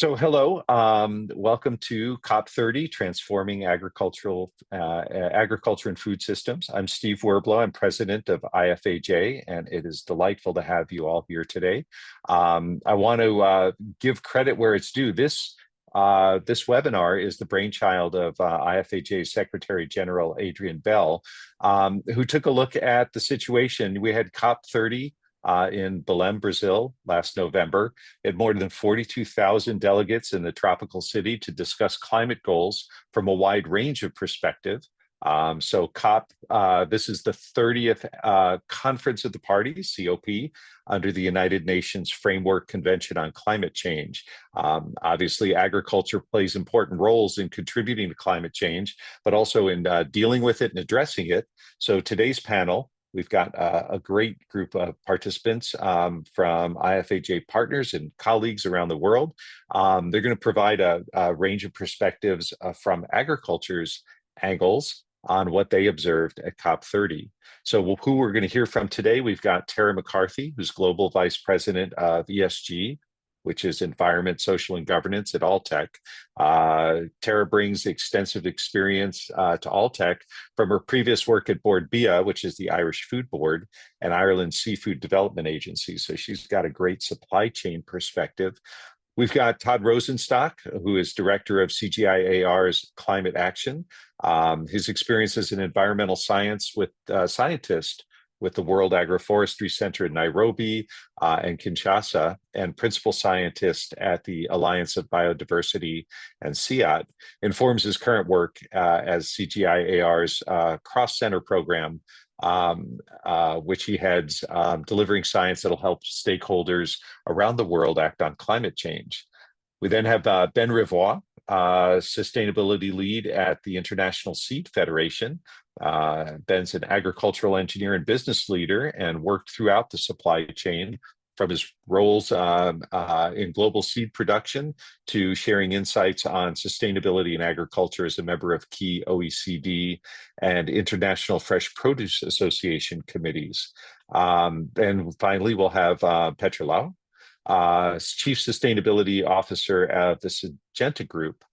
Hello, welcome to COP30, Transforming Agriculture and Food Systems. I'm Steve Werblow, I'm president of IFAJ, and it is delightful to have you all here today. I want to give credit where it's due. This webinar is the brainchild of IFAJ's Secretary General, Adrian Bell, who took a look at the situation. We had COP30 in Belém, Brazil last November. It had more than 42,000 delegates in the tropical city to discuss climate goals from a wide range of perspectives. This is the 30th Conference of the Parties, COP, under the United Nations Framework Convention on Climate Change. Obviously, agriculture plays important roles in contributing to climate change, but also in dealing with it and addressing it. So today's panel, we've got a great group of participants from IFAJ partners and colleagues around the world. They're going to provide a range of perspectives from agriculture's angles on what they observed at COP30. So who we're going to hear from today, we've got Tara McCarthy, who's Global Vice President of ESG, which is Environment, Social, and Governance at Alltech. Tara brings extensive experience to Alltech from her previous work at Board BIA, which is the Irish Food Board, and Ireland's Seafood Development Agency. So she's got a great supply chain perspective. We've got Todd Rosenstock, who is director of CGIAR's Climate Action. His experience as an environmental science scientist with the World Agroforestry Center in Nairobi and Kinshasa, and principal scientist at the Alliance of Biodiversity and CIAT, informs his current work as CGIAR's cross-center program, which he heads, delivering science that'll help stakeholders around the world act on climate change. We then have Ben Rivoire, sustainability lead at the International Seed Federation. Ben's an agricultural engineer and business leader and worked throughout the supply chain from his roles in global seed production to sharing insights on sustainability in agriculture as a member of key OECD and International Fresh Produce Association committees. And finally, we'll have Petra, Laux, Chief Sustainability Officer of the Syngenta Group.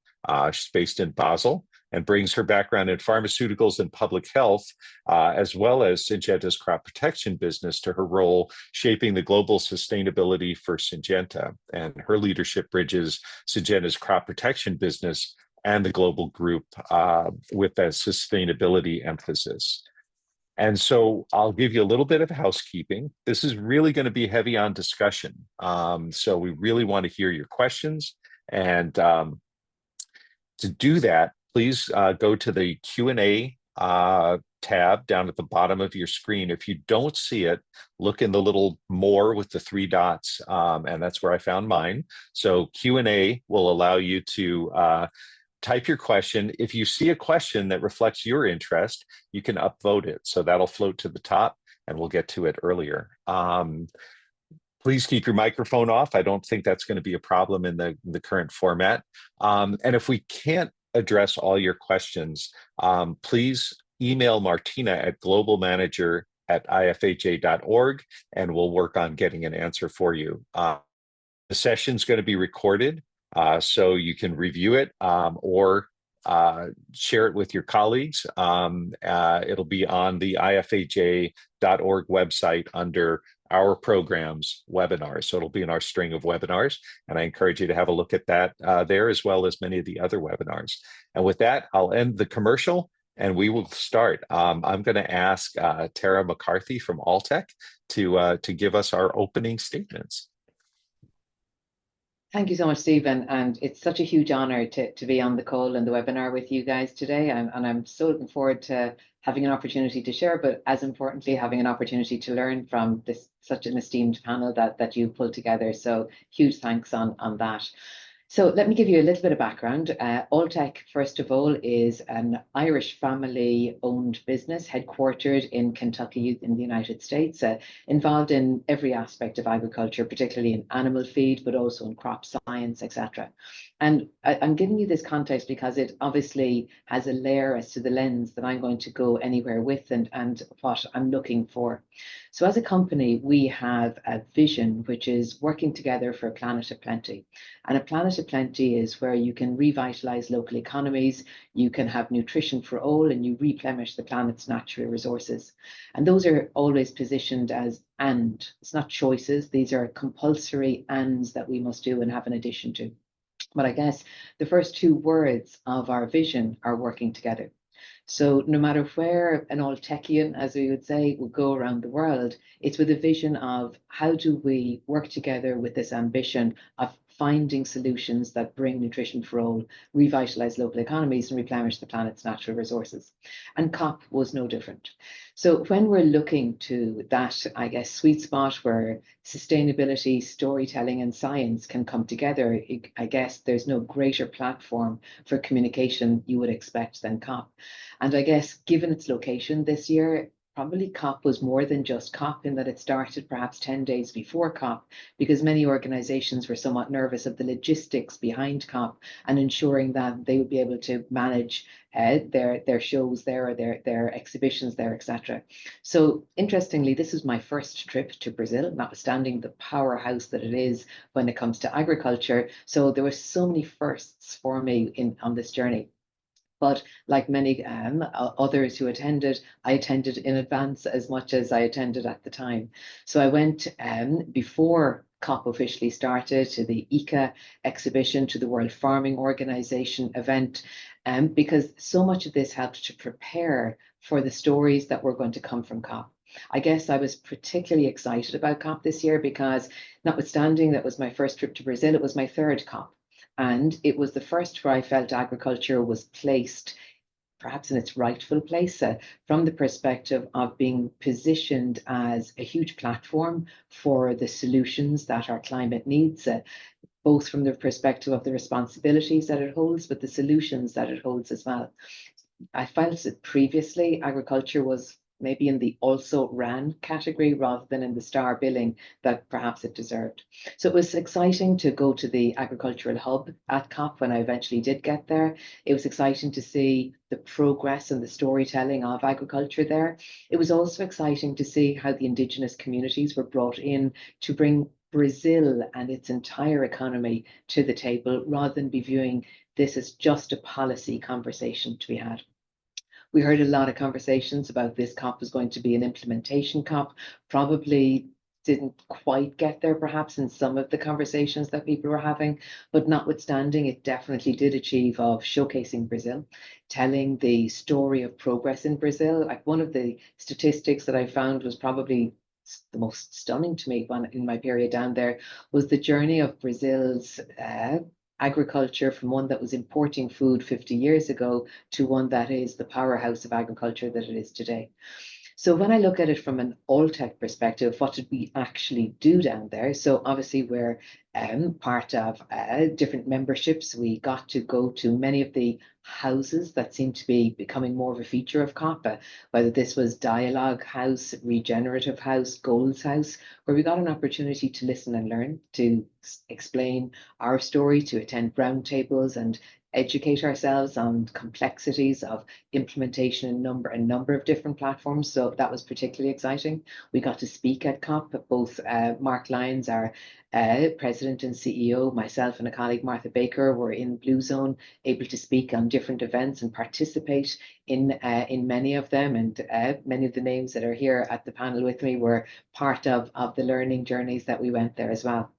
She's based in Basel and brings her background in pharmaceuticals and public health, as well as Syngenta's crop protection business, to her role shaping the global sustainability for Syngenta. And her leadership bridges Syngenta's crop protection business and the global group with a sustainability emphasis. And so I'll give you a little bit of housekeeping. This is really going to be heavy on discussion. So we really want to hear your questions. And to do that, please go to the Q&A tab down at the bottom of your screen. If you don't see it, look in the little more with the 3 dots, and that's where I found mine. So Q&A will allow you to type your question. If you see a question that reflects your interest, you can upvote it. So that'll float to the top and we'll get to it earlier. Please keep your microphone off. I don't think that's going to be a problem in the current format. And if we can't address all your questions, please email Martina at globalmanager@ifaj.org, and we'll work on getting an answer for you. The session's going to be recorded, so you can review it or share it with your colleagues. It'll be on the ifaj.org website under our program's webinars. So it'll be in our string of webinars. And I encourage you to have a look at that there, as well as many of the other webinars. And with that, I'll end the commercial and we will start. I'm going to ask Tara McCarthy from Alltech to give us our opening statements. Thank you so much, Stephen. And it's such a huge honor to be on the call and the webinar with you guys today. And I'm so looking forward to having an opportunity to share, but as importantly, having an opportunity to learn from such an esteemed panel that you pulled together. So huge thanks on that. So let me give you a little bit of background. Alltech, first of all, is an Irish family-owned business headquartered in Kentucky in the United States, involved in every aspect of agriculture, particularly in animal feed, but also in crop science, etc. And I'm giving you this context because it obviously has a layer as to the lens that I'm going to go anywhere with and what I'm looking for. So as a company, we have a vision which is working together for a planet of plenty. And a planet planet of plenty is where you can revitalize local economies, you can have nutrition for all, and you replenish the planet's natural resources. And those are always positioned as and. It's not choices. These are compulsory ands that we must do and have an addition to. But I guess the first two words of our vision are working together. So no matter where an Alltechian, as we would say, will go around the world, it's with a vision of how do we work together with this ambition of finding solutions that bring nutrition for all, revitalize local economies, and replenish the planet's natural resources. And COP was no different. So when we're looking to that, I guess, sweet spot where sustainability, storytelling, and science can come together, I guess there's no greater platform for communication you would expect than COP. And I guess given its location this year, probably COP was more than just COP in that it started perhaps 10 days before COP, because many organizations were somewhat nervous of the logistics behind COP and ensuring that they would be able to manage their shows there, or their exhibitions there, etc. So interestingly, this is my first trip to Brazil, notwithstanding the powerhouse that it is when it comes to agriculture. So there were so many firsts for me on this journey. But like many others who attended, I attended in advance as much as I attended at the time. So I went before COP officially started to the ICA exhibition, to the World Farming Organization event, because so much of this helped to prepare for the stories that were going to come from COP. I guess I was particularly excited about COP this year because, notwithstanding that was my first trip to Brazil, it was my third COP. And it was the first where I felt agriculture was placed perhaps in its rightful place from the perspective of being positioned as a huge platform for the solutions that our climate needs, both from the perspective of the responsibilities that it holds, but the solutions that it holds as well. I felt that previously agriculture was maybe in the also ran category rather than in the star billing that perhaps it deserved. So it was exciting to go to the agricultural hub at COP when I eventually did get there. It was exciting to see the progress and the storytelling of agriculture there. It was also exciting to see how the indigenous communities were brought in to bring Brazil and its entire economy to the table, rather than be viewing this as just a policy conversation to be had. We heard a lot of conversations about this COP was going to be an implementation COP, probably didn't quite get there perhaps in some of the conversations that people were having, but notwithstanding, it definitely did achieve of showcasing Brazil, telling the story of progress in Brazil. Like, one of the statistics that I found was probably the most stunning to me in my period down there was the journey of Brazil's agriculture from one that was importing food 50 years ago to one that is the powerhouse of agriculture that it is today. So when I look at it from an Alltech perspective, what did we actually do down there? So obviously we're part of different memberships. We got to go to many of the houses that seem to be becoming more of a feature of COP, whether this was Dialogue House, Regenerative House, Goals House, where we got an opportunity to listen and learn, to explain our story, to attend roundtables and educate ourselves on complexities of implementation in a number of different platforms. So that was particularly exciting. We got to speak at COP. Both Mark Lyons, our president and CEO, myself and a colleague, Martha Baker, were in Blue Zone, able to speak on different events and participate in many of them. And many of the names that are here at the panel with me were part of the learning journeys that we went there as well.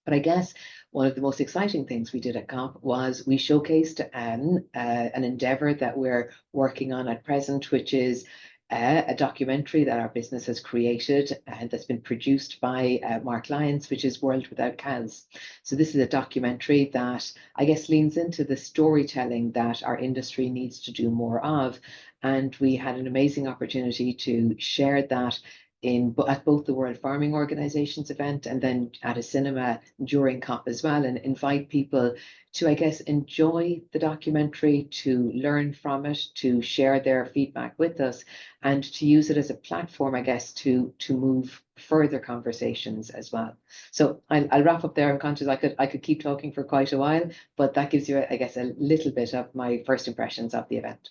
But I guess one of the most exciting things we did at COP was we showcased an endeavor that we're working on at present, which is a documentary that our business has created and that's been produced by Mark Lyons, which is World Without Cows. So this is a documentary that I guess leans into the storytelling that our industry needs to do more of. And we had an amazing opportunity to share that at both the World Farming Organization's event and then at a cinema during COP as well, and invite people to, I guess, enjoy the documentary, to learn from it, to share their feedback with us, and to use it as a platform, I guess, to move further conversations as well. So I'll wrap up there. I'm conscious I could keep talking for quite a while, but that gives you, I guess, a little bit of my first impressions of the event.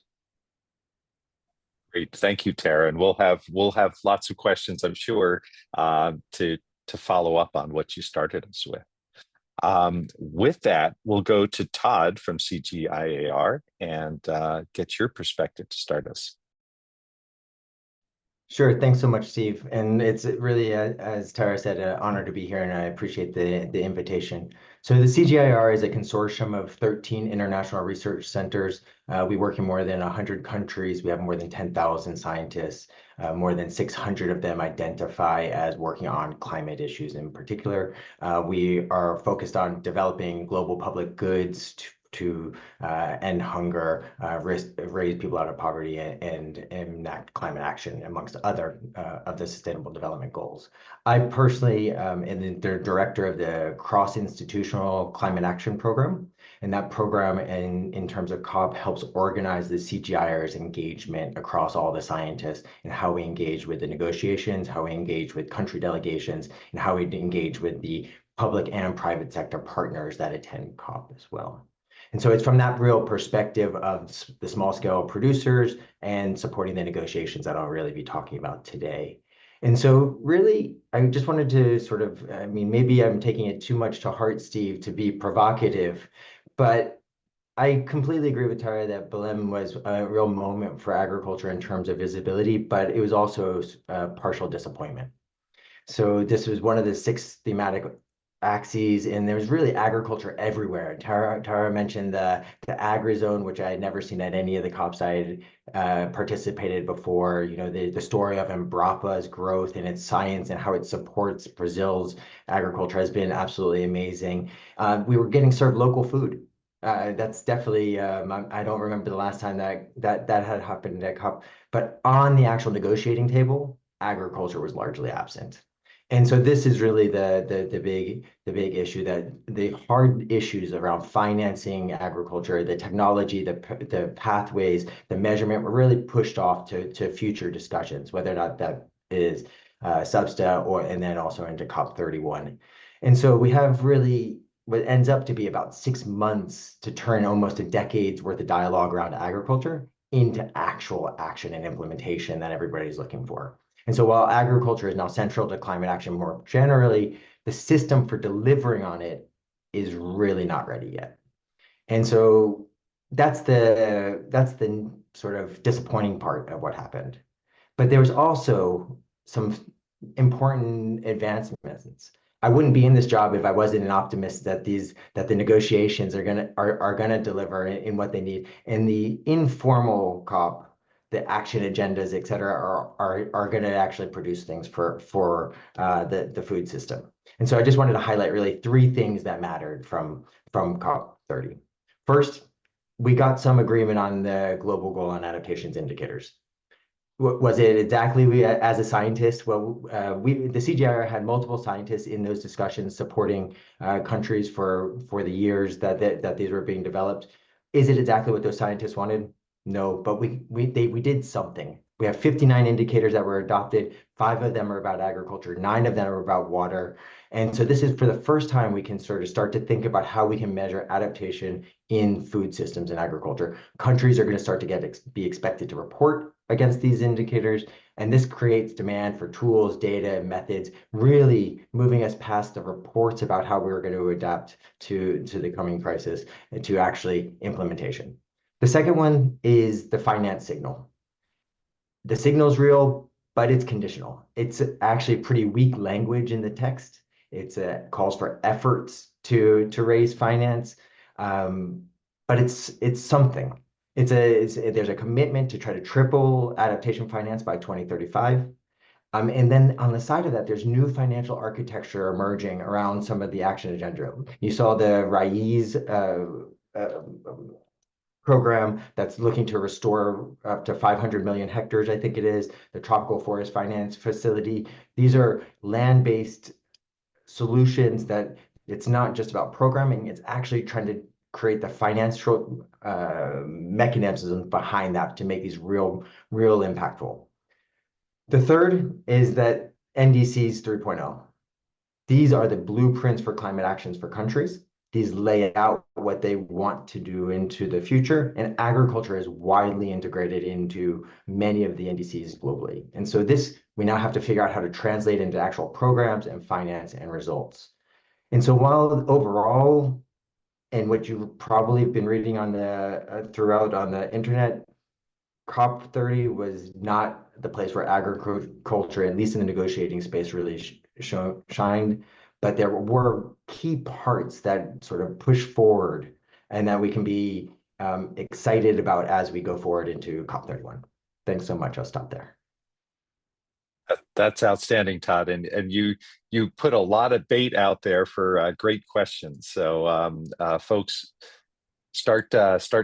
Great, thank you, Tara, and we'll have lots of questions, I'm sure, to follow up on what you started us with. With that, we'll go to Todd from CGIAR and get your perspective to start us. Sure. Thanks so much, Steve. And it's really, as Tara said, an honor to be here, and I appreciate the invitation. So the CGIAR is a consortium of 13 international research centers. We work in more than 100 countries. We have more than 10,000 scientists. More than 600 of them identify as working on climate issues in particular. We are focused on developing global public goods to end hunger, raise people out of poverty, and enact climate action, amongst other of the Sustainable Development Goals. I personally am the director of the Cross-Institutional Climate Action Program, and that program, in terms of COP, helps organize the CGIAR's engagement across all the scientists and how we engage with the negotiations, how we engage with country delegations, and how we engage with the public and private sector partners that attend COP as well. And so it's from that real perspective of the small scale producers and supporting the negotiations that I'll really be talking about today. And so really, I just wanted to sort of, I mean, maybe I'm taking it too much to heart, Steve, to be provocative, but I completely agree with Tara that Belém was a real moment for agriculture in terms of visibility, but it was also a partial disappointment. So this was one of the 6 thematic axes, and there was really agriculture everywhere. Tara mentioned the agri-zone, which I had never seen at any of the COPs I had participated before. You know, the story of Embrapa's growth and its science and how it supports Brazil's agriculture has been absolutely amazing. We were getting served local food. That's definitely, I don't remember the last time that had happened at COP, but on the actual negotiating table, agriculture was largely absent. And so this is really the big issue, that the hard issues around financing agriculture, the technology, the pathways, the measurement were really pushed off to future discussions, whether or not that is SBSTA and then also into COP31. And so we have really what ends up to be about 6 months to turn almost a decade's worth of dialogue around agriculture into actual action and implementation that everybody's looking for. And so while agriculture is now central to climate action more generally, the system for delivering on it is really not ready yet. And so that's the sort of disappointing part of what happened. But there was also some important advancements. I wouldn't be in this job if I wasn't an optimist that the negotiations are gonna deliver in what they need. And the informal COP, the action agendas, et cetera, are going to actually produce things for the food system. And so I just wanted to highlight really 3 things that mattered from COP30. First, we got some agreement on the global goal on adaptations indicators. Was it exactly as a scientist? Well, the CGIAR had multiple scientists in those discussions supporting countries for the years that these were being developed. Is it exactly what those scientists wanted? No, but we did something. We have 59 indicators that were adopted. 5 of them are about agriculture. 9 of them are about water. And so this is for the first time we can sort of start to think about how we can measure adaptation in food systems and agriculture. Countries are going to start to be expected to report against these indicators, and this creates demand for tools, data, and methods, really moving us past the reports about how we're going to adapt to the coming crisis and to actually implementation. The second one is the finance signal. The signal's real, but it's conditional. It's actually pretty weak language in the text. It calls for efforts to raise finance, but it's something. There's a commitment to try to triple adaptation finance by 2035. And then on the side of that, there's new financial architecture emerging around some of the action agenda. You saw the RAIS program that's looking to restore up to 500 million hectares, I think it is, the Tropical Forest Finance Facility. These are land-based solutions that it's not just about programming, it's actually trying to create the financial mechanisms behind that to make these real impactful. The third is that NDCs 3.0. These are the blueprints for climate actions for countries. These lay out what they want to do into the future, and agriculture is widely integrated into many of the NDCs globally. And so we now have to figure out how to translate into actual programs and finance and results. And so while overall, and what you've probably been reading on the throughout on the internet, COP30 was not the place where agriculture, at least in the negotiating space, really shined. But there were key parts that sort of push forward and that we can be excited about as we go forward into COP31. Thanks so much. I'll stop there. That's outstanding, Todd, and you put a lot of bait out there for great questions. So folks, start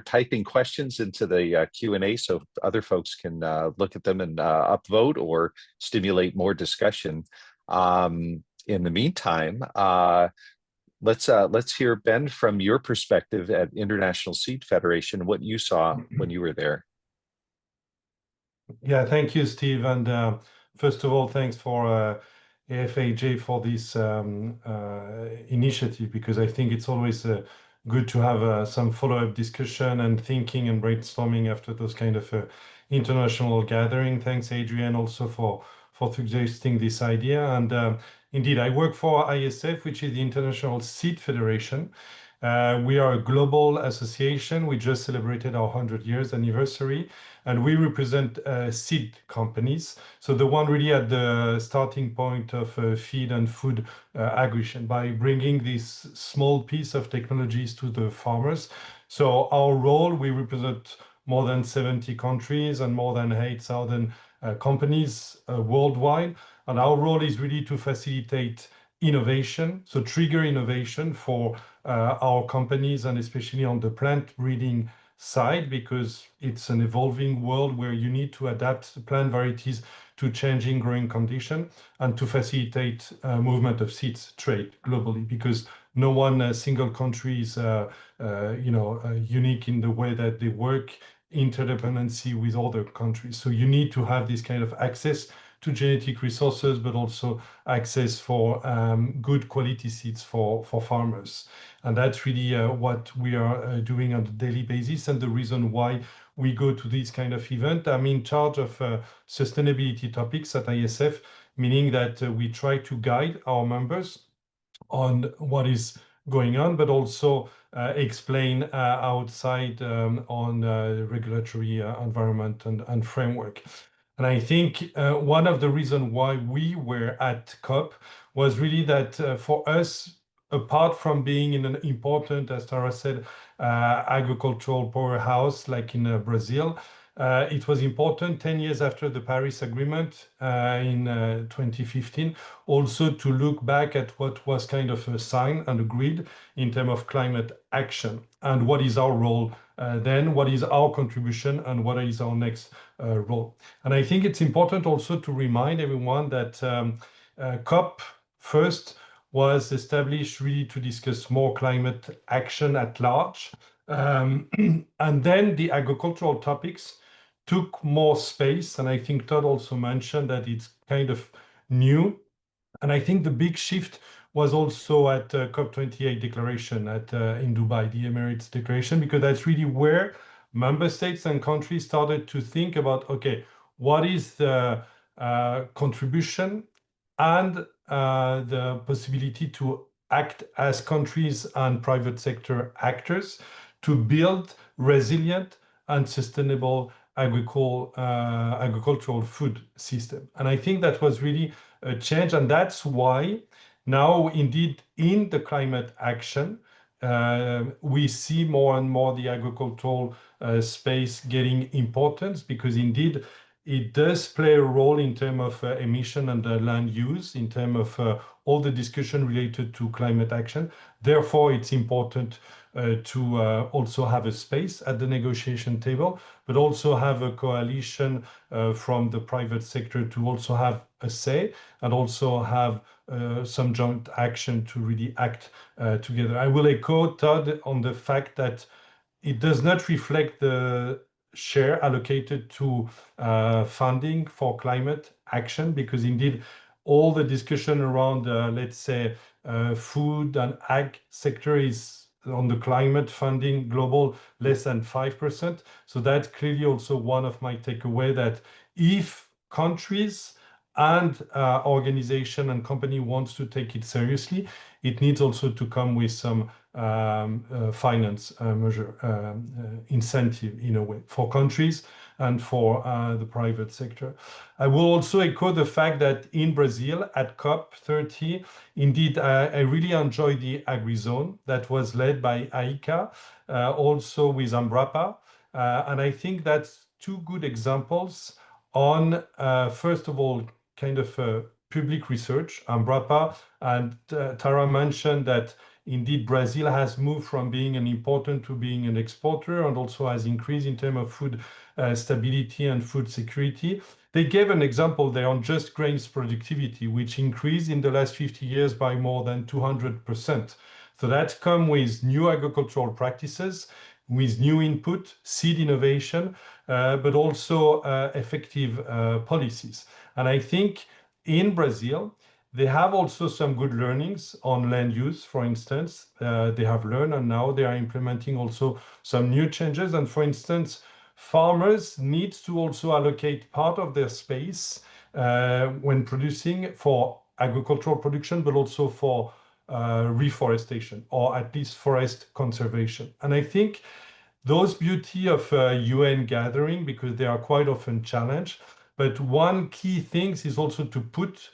typing questions into the Q&A so other folks can look at them and upvote or stimulate more discussion. In the meantime, let's hear, Ben, from your perspective at International Seed Federation, what you saw when you were there. Yeah, thank you, Steve. And first of all, thanks for IFAJ for this initiative, because I think it's always good to have some follow-up discussion and thinking and brainstorming after those kind of international gathering. Thanks, Adrian, also for suggesting this idea. And indeed, I work for ISF, which is the International Seed Federation. We are a global association. We just celebrated our 100 years anniversary, and we represent seed companies. So the one really at the starting point of feed and food aggregation by bringing this small piece of technologies to the farmers. So our role, we represent more than 70 countries and more than 8,000 companies worldwide. And our role is really to facilitate innovation, so trigger innovation for our companies, and especially on the plant breeding side, because it's an evolving world where you need to adapt plant varieties to changing growing conditions and to facilitate movement of seeds trade globally, because no one single country is unique in the way that they work, interdependency with other countries. So you need to have this kind of access to genetic resources, but also access for good quality seeds for farmers. And that's really what we are doing on a daily basis, and the reason why we go to this kind of event. I'm in charge of sustainability topics at ISF, meaning that we try to guide our members on what is going on, but also explain outside on regulatory environment and framework. And I think one of the reasons why we were at COP was really that for us, apart from being in an important, as Tara said, agricultural powerhouse like in Brazil, it was important 10 years after the Paris Agreement in 2015, also to look back at what was kind of a sign and agreed in terms of climate action, and what is our role then, what is our contribution, and what is our next role. And I think it's important also to remind everyone that COP first was established really to discuss more climate action at large. And then the agricultural topics took more space. And I think Todd also mentioned that it's kind of new. And I think the big shift was also at COP28 declaration in Dubai, the Emirates declaration, because that's really where member states and countries started to think about, okay, what is the contribution and the possibility to act as countries and private sector actors to build resilient and sustainable agricultural food system. And I think that was really a change, and that's why now indeed in the climate action we see more and more the agricultural space getting importance, because indeed it does play a role in terms of emission and land use, in terms of all the discussion related to climate action. Therefore, it's important to also have a space at the negotiation table, but also have a coalition from the private sector to also have a say, and also have some joint action to really act together. I will echo Todd on the fact that it does not reflect the share allocated to funding for climate action, because indeed all the discussion around, let's say, food and ag sector is on the climate funding global less than 5%. So that's clearly also one of my takeaway, that if countries and organization and company wants to take it seriously, it needs also to come with some finance measure incentive in a way for countries and for the private sector. I will also echo the fact that in Brazil at COP30, indeed, I really enjoyed the agri-zone that was led by ICA, also with Embrapa. And I think that's two good examples on, first of all, kind of public research. Embrapa and Tara mentioned that indeed Brazil has moved from being an importer to being an exporter, and also has increased in terms of food stability and food security. They gave an example there on just grains productivity, which increased in the last 50 years by more than 200%. So that comes with new agricultural practices, with new input, seed innovation, but also effective policies. And I think in Brazil, they have also some good learnings on land use, for instance. They have learned, and now they are implementing also some new changes. And for instance, farmers need to also allocate part of their space when producing for agricultural production, but also for reforestation, or at least forest conservation. And I think those beauty of UN gathering, because they are quite often challenged, but one key thing is also to put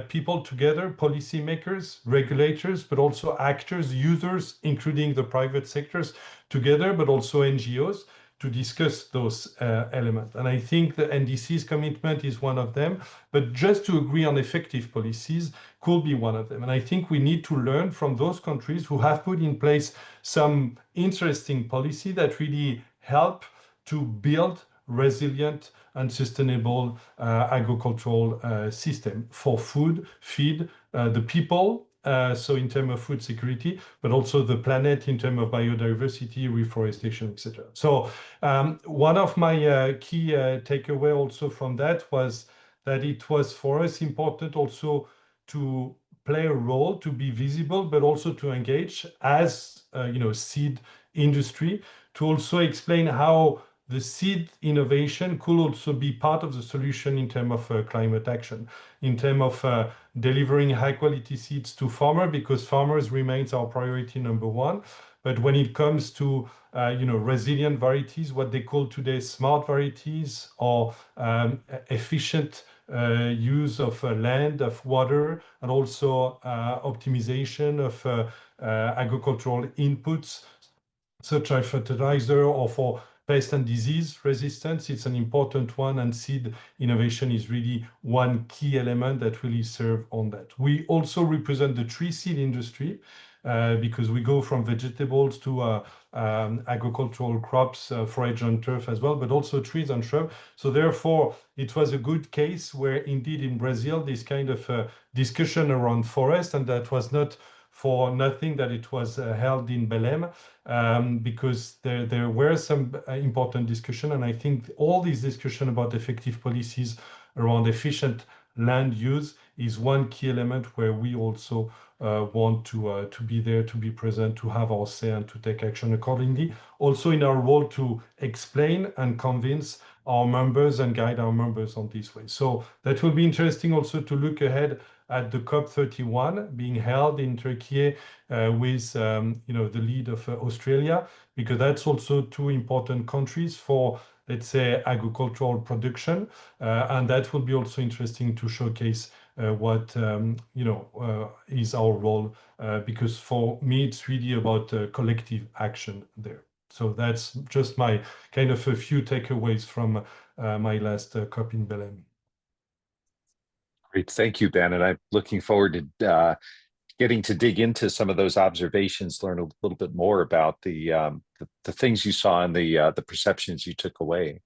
people together, policymakers, regulators, but also actors, users, including the private sectors together, but also NGOs, to discuss those elements. And I think the NDC's commitment is one of them, but just to agree on effective policies could be one of them. And I think we need to learn from those countries who have put in place some interesting policy that really help to build resilient and sustainable agricultural system for food, feed the people, so in terms of food security, but also the planet in terms of biodiversity, reforestation, etc. So one of my key takeaway also from that was that it was for us important also to play a role, to be visible, but also to engage as seed industry, to also explain how the seed innovation could also be part of the solution in terms of climate action, in terms of delivering high quality seeds to farmers, because farmers remains our priority number one. But when it comes to resilient varieties, what they call today smart varieties, or efficient use of land, of water, and also optimization of agricultural inputs, such as fertilizer, or for pest and disease resistance, it's an important one, and seed innovation is really one key element that really serve on that. We also represent the tree seed industry because we go from vegetables to agricultural crops, forage and turf as well, but also trees and shrubs. So therefore, it was a good case where indeed in Brazil, this kind of discussion around forest, and that was not for nothing that it was held in Belém, because there were some important discussion, and I think all these discussion about effective policies around efficient land use is one key element where we also want to be there, to be present, to have our say, and to take action accordingly. Also in our role to explain and convince our members and guide our members on this way. So that will be interesting also to look ahead at the COP31 being held in Turkey with the lead of Australia, because that's also two important countries for, let's say, agricultural production, and that will be also interesting to showcase what is our role, because for me it's really about collective action there. So that's just my kind of a few takeaways from my last COP in Belém. Great, thank you, Ben. And I'm looking forward to getting to dig into some of those observations, learn a little bit more about the things you saw and the perceptions you took away.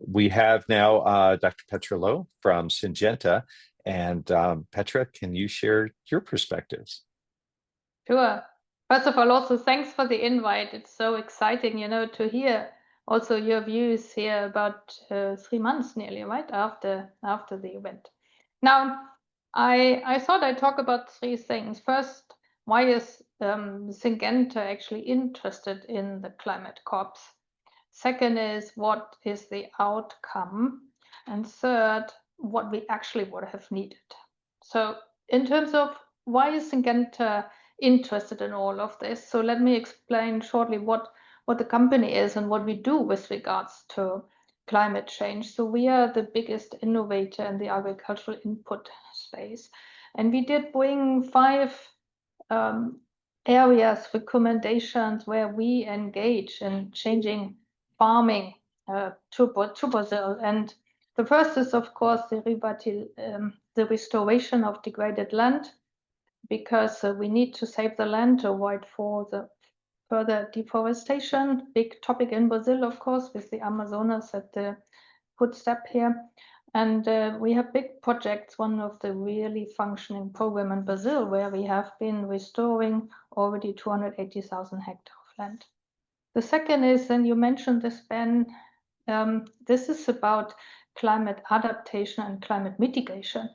We have now Dr. Petra Laux from Syngenta. And Petra, can you share your perspectives? Sure. First of all, also thanks for the invite. It's so exciting, to hear also your views here about 3 months nearly, right, after the event. Now, I thought I'd talk about 3 things. First, why is Syngenta actually interested in the climate COPs? Second is, what is the outcome? And third, what we actually would have needed. So in terms of why is Syngenta interested in all of this? So let me explain shortly what the company is and what we do with regards to climate change. So we are the biggest innovator in the agricultural input space. And we did bring 5 areas, recommendations where we engage in changing farming to Brazil. And the first is, of course, the restoration of degraded land, because we need to save the land to avoid for the further deforestation. Big topic in Brazil, of course, with the Amazonas at the footstep here. And we have big projects, one of the really functioning program in Brazil, where we have been restoring already 280,000 hectares of land. The second is, and you mentioned this, Ben, this is about climate adaptation and climate mitigation.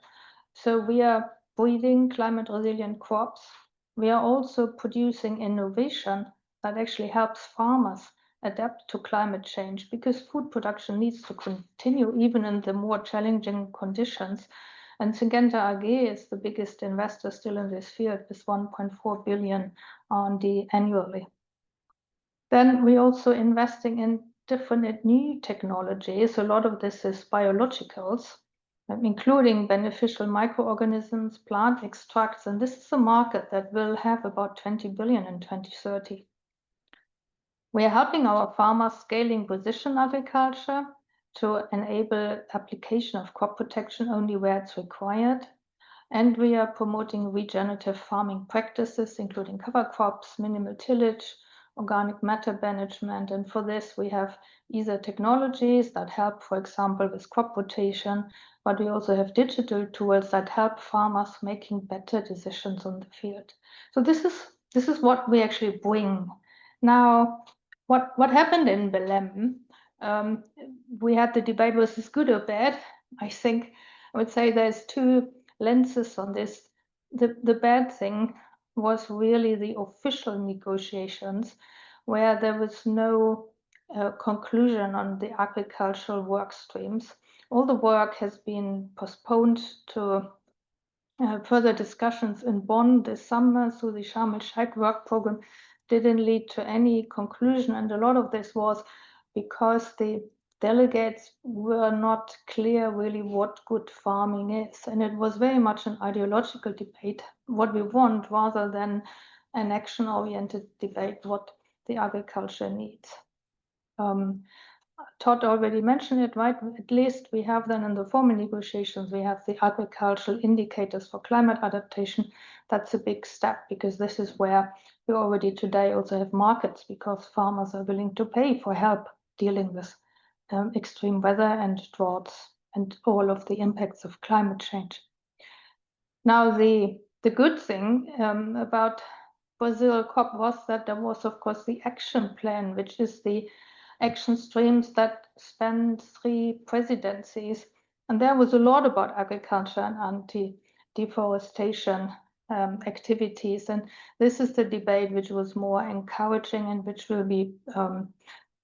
So we are breeding climate resilient crops. We are also producing innovation that actually helps farmers adapt to climate change, because food production needs to continue even in the more challenging conditions. And Syngenta AG is the biggest investor still in this field with 1.4 billion R&D annually. Then we're also investing in different new technologies. A lot of this is biologicals, including beneficial microorganisms, plant extracts, and this is a market that will have about 20 billion in 2030. We are helping our farmers scaling precision agriculture to enable application of crop protection only where it's required. And we are promoting regenerative farming practices, including cover crops, minimal tillage, organic matter management. And for this, we have either technologies that help, for example, with crop rotation, but we also have digital tools that help farmers making better decisions on the field. So this is what we actually bring. Now, what happened in Belém? We had the debate, was this good or bad? I think I would say there's 2 lenses on this. The bad thing was really the official negotiations, where there was no conclusion on the agricultural work streams. All the work has been postponed to further discussions in Bonn this summer, so the Sharm el-Sheikh work program didn't lead to any conclusion, and a lot of this was because the delegates were not clear really what good farming is, and it was very much an ideological debate, what we want, rather than an action-oriented debate, what the agriculture needs. Todd already mentioned it, right? At least we have then in the formal negotiations, we have the agricultural indicators for climate adaptation. That's a big step, because this is where we already today also have markets, because farmers are willing to pay for help dealing with extreme weather and droughts and all of the impacts of climate change. Now, the good thing about Brazil COP was that there was, of course, the action plan, which is the action streams that span 3 presidencies. And there was a lot about agriculture and anti-deforestation activities. And this is the debate which was more encouraging and which will be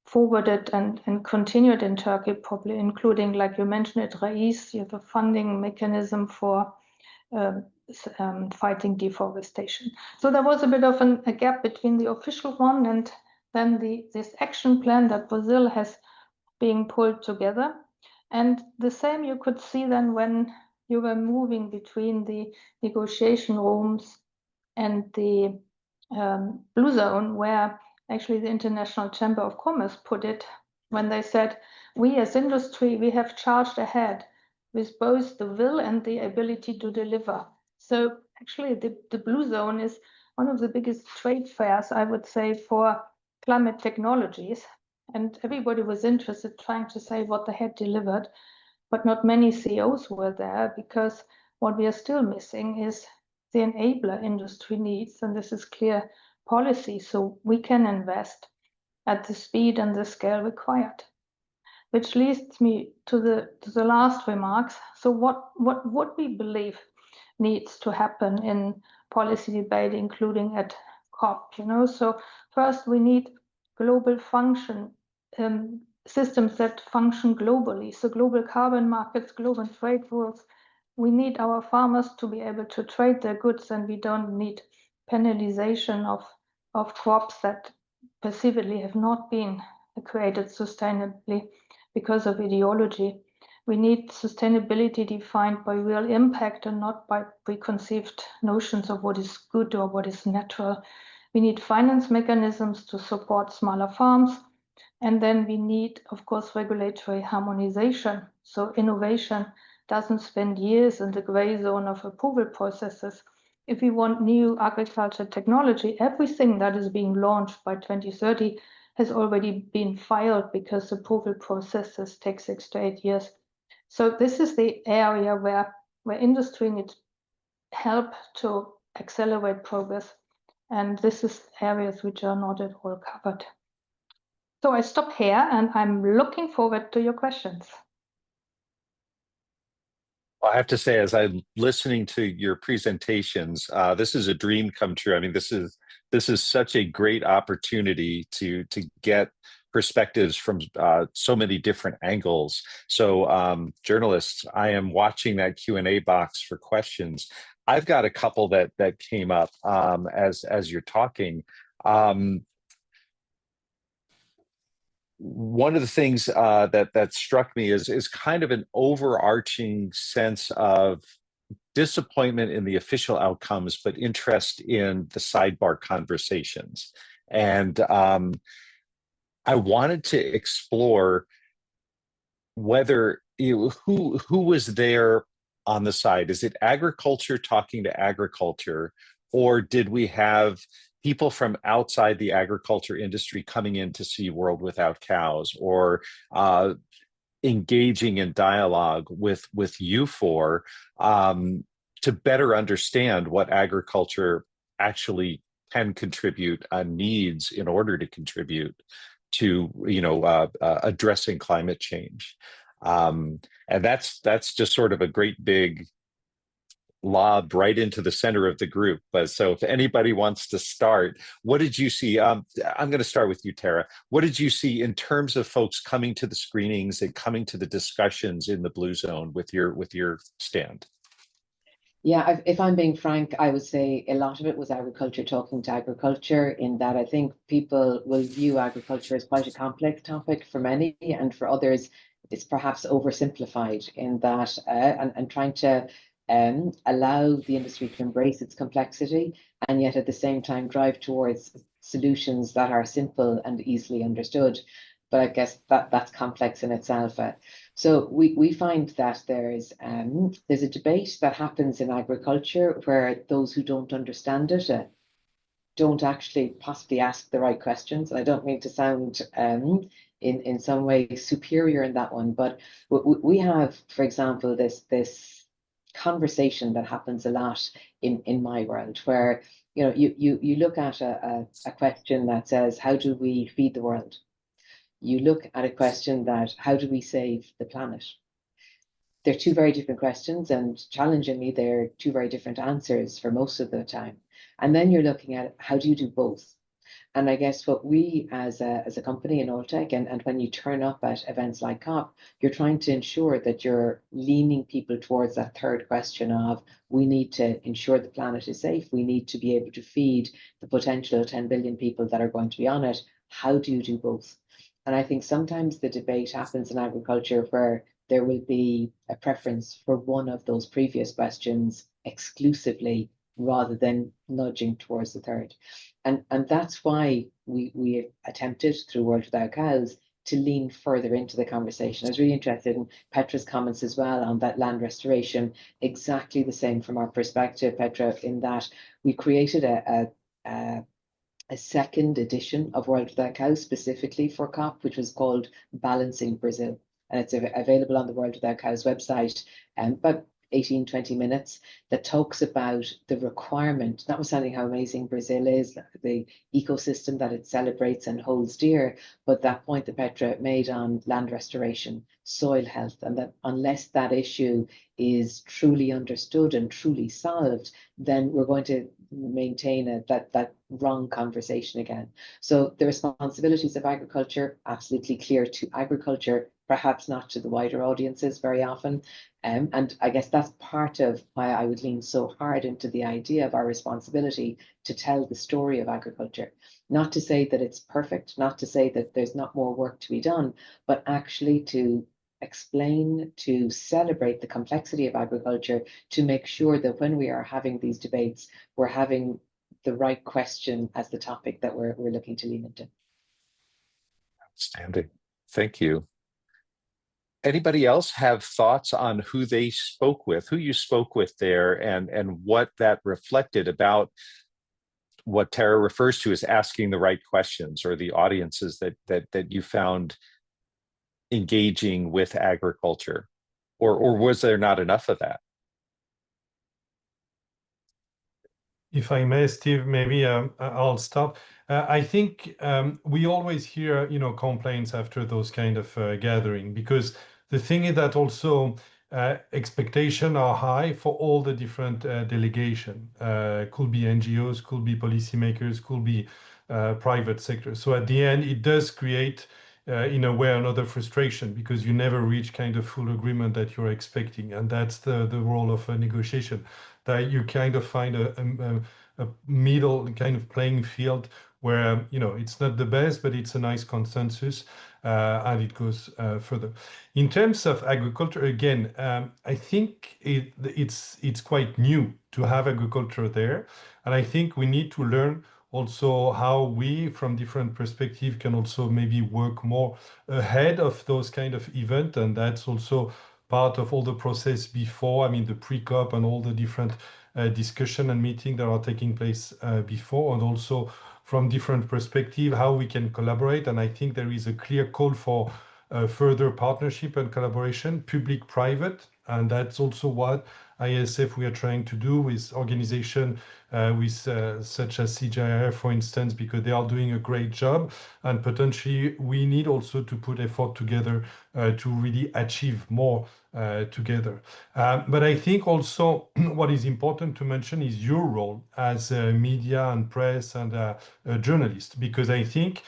forwarded and continued in Turkey, probably including, like you mentioned it, RAIS, you have a funding mechanism for fighting deforestation. So there was a bit of a gap between the official one and then this action plan that Brazil has being pulled together. And the same you could see then when you were moving between the negotiation rooms and the blue zone, where actually the International Chamber of Commerce put it, when they said, we as industry, we have charged ahead with both the will and the ability to deliver. So actually the blue zone is one of the biggest trade fairs, I would say, for climate technologies, and everybody was interested trying to say what they had delivered, but not many CEOs were there, because what we are still missing is the enabler industry needs, and this is clear policy, so we can invest at the speed and the scale required. Which leads me to the last remarks. So what we believe needs to happen in policy debate, including at COP, So first we need global function systems that function globally. So global carbon markets, global trade rules. We need our farmers to be able to trade their goods, and we don't need penalization of crops that perceivably have not been created sustainably because of ideology. We need sustainability defined by real impact and not by preconceived notions of what is good or what is natural. We need finance mechanisms to support smaller farms. And then we need, of course, regulatory harmonization. So innovation doesn't spend years in the gray zone of approval processes. If we want new agriculture technology, everything that is being launched by 2030 has already been filed because approval processes take 6 to 8 years. So this is the area where industry needs help to accelerate progress. And this is areas which are not at all covered. So I stop here and I'm looking forward to your questions. Well, I have to say, as I'm listening to your presentations, this is a dream come true. I mean, this is such a great opportunity to get perspectives from so many different angles. So journalists, I am watching that Q&A box for questions. I've got a couple that came up as you're talking. One of the things that struck me is kind of an overarching sense of disappointment in the official outcomes, but interest in the sidebar conversations. And I wanted to explore whether who was there on the side. Is it agriculture talking to agriculture, or did we have people from outside the agriculture industry coming in to see World Without Cows, or engaging in dialogue with you four to better understand what agriculture actually can contribute, needs in order to contribute to addressing climate change. And that's just sort of a great big lob right into the center of the group. But so if anybody wants to start, what did you see? I'm going to start with you, Tara. What did you see in terms of folks coming to the screenings and coming to the discussions in the Blue Zone with your stand? Yeah, if I'm being frank, I would say a lot of it was agriculture talking to agriculture, in that I think people will view agriculture as quite a complex topic for many, and for others, it's perhaps oversimplified in that, and trying to allow the industry to embrace its complexity, and yet at the same time drive towards solutions that are simple and easily understood. But I guess that's complex in itself. So we find that there's a debate that happens in agriculture where those who don't understand it don't actually possibly ask the right questions. And I don't mean to sound in some way superior in that one, but we have, for example, this conversation that happens a lot in my world, where you look at a question that says, how do we feed the world? You look at a question that, how do we save the planet? They're two very different questions, and challengingly, they're two very different answers for most of the time. And then you're looking at, how do you do both? And I guess what we as a company in Alltech, and when you turn up at events like COP, you're trying to ensure that you're leaning people towards that third question of, we need to ensure the planet is safe. We need to be able to feed the potential 10 billion people that are going to be on it. How do you do both? And I think sometimes the debate happens in agriculture where there will be a preference for one of those previous questions exclusively, rather than nudging towards the third. And that's why we attempted through World Without Cows to lean further into the conversation. I was really interested in Petra's comments as well on that land restoration. Exactly the same from our perspective, Petra, in that we created a second edition of World Without Cows specifically for COP, which was called Balancing Brazil. And it's available on the World Without Cows website. But 18, 20 minutes that talks about the requirement, notwithstanding how amazing Brazil is, the ecosystem that it celebrates and holds dear, but that point that Petra made on land restoration, soil health, and that unless that issue is truly understood and truly solved, then we're going to maintain that wrong conversation again. So the responsibilities of agriculture, absolutely clear to agriculture, perhaps not to the wider audiences very often. And I guess that's part of why I would lean so hard into the idea of our responsibility to tell the story of agriculture. Not to say that it's perfect, not to say that there's not more work to be done, but actually to explain, to celebrate the complexity of agriculture, to make sure that when we are having these debates, we're having the right question as the topic that we're looking to lean into. Outstanding. Thank you. Anybody else have thoughts on who they spoke with, who you spoke with there, and what that reflected about what Tara refers to as asking the right questions, or the audiences that you found engaging with agriculture, or was there not enough of that? If I may, Steve, maybe I'll start. I think we always hear, complaints after those kind of gathering, because the thing is that also expectations are high for all the different delegation. Could be NGOs, could be policymakers, could be private sector. So at the end, it does create, in a way, another frustration, because you never reach kind of full agreement that you're expecting. And that's the role of a negotiation, that you kind of find a middle kind of playing field where, it's not the best, but it's a nice consensus, and it goes further. In terms of agriculture, again, I think it's quite new to have agriculture there. And I think we need to learn also how we, from different perspectives, can also maybe work more ahead of those kind of events. And that's also part of all the process before, the pre-COP and all the different discussion and meeting that are taking place before, and also from different perspectives, how we can collaborate. And I think there is a clear call for further partnership and collaboration, public-private. And that's also what ISF we are trying to do with organizations such as CGIAR, for instance, because they are doing a great job. And potentially we need also to put effort together to really achieve more together. But I think also what is important to mention is your role as a media and press and a journalist, because I think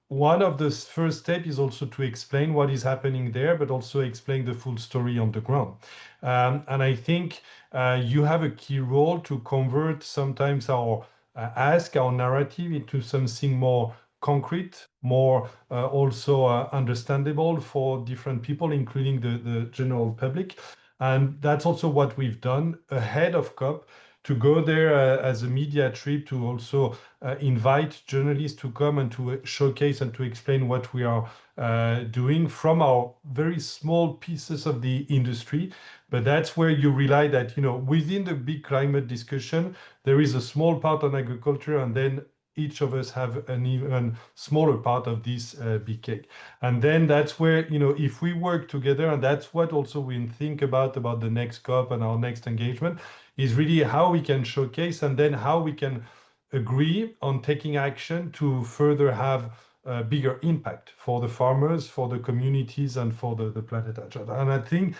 one of the first steps is also to explain what is happening there, but also explain the full story on the ground. And I think you have a key role to convert sometimes our narrative into something more concrete, more also understandable for different people, including the general public. And that's also what we've done ahead of COP, to go there as a media trip, to also invite journalists to come and to showcase and to explain what we are doing from our very small pieces of the industry. But that's where you realize that, within the big climate discussion, there is a small part on agriculture, and then each of us have an even smaller part of this big cake. And then that's where, if we work together, and that's what also we think about the next COP and our next engagement, is really how we can showcase, and then how we can agree on taking action to further have a bigger impact for the farmers, for the communities, and for the planet. And I think,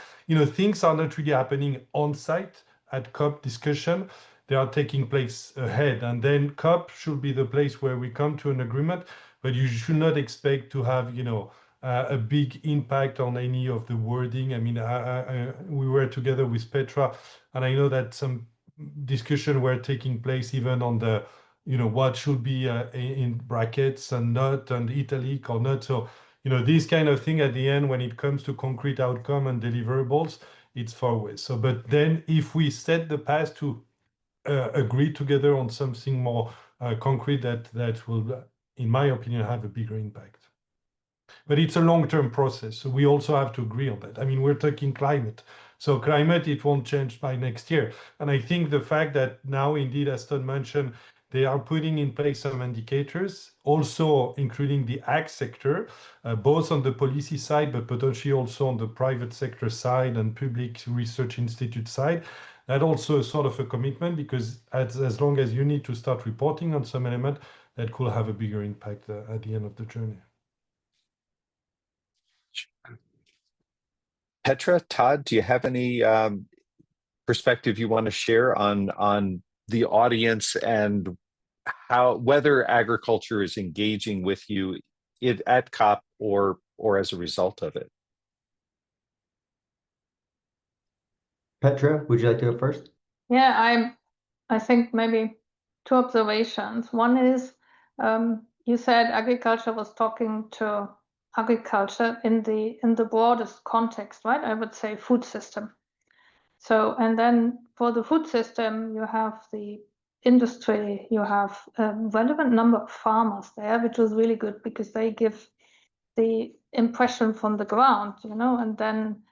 things are not really happening on site at COP discussion. They are taking place ahead. And then COP should be the place where we come to an agreement, but you should not expect to have, a big impact on any of the wording. We were together with Petra, and I know that some discussion were taking place even on the, what should be in brackets and not, and italic or not. So, this kind of thing at the end, when it comes to concrete outcome and deliverables, it's far away. So, but then if we set the path to agree together on something more concrete, that will, in my opinion, have a bigger impact. But it's a long-term process, so we also have to agree on that. We're talking climate. So climate, it won't change by next year. And I think the fact that now, indeed, as Todd mentioned, They are putting in place some indicators, also including the ag sector, both on the policy side, but potentially also on the private sector side and public research institute side. That also is sort of a commitment, because as long as you need to start reporting on some element, that could have a bigger impact at the end of the journey. Petra, Todd, do you have any perspective you want to share on the audience and whether agriculture is engaging with you at COP or as a result of it? Petra, would you like to go first? Yeah, I think maybe two observations. One is you said agriculture was talking to agriculture in the broadest context, right? I would say food system. So, and then for the food system, you have the industry, you have a relevant number of farmers there, which was really good because they give the impression from the ground, you know. And then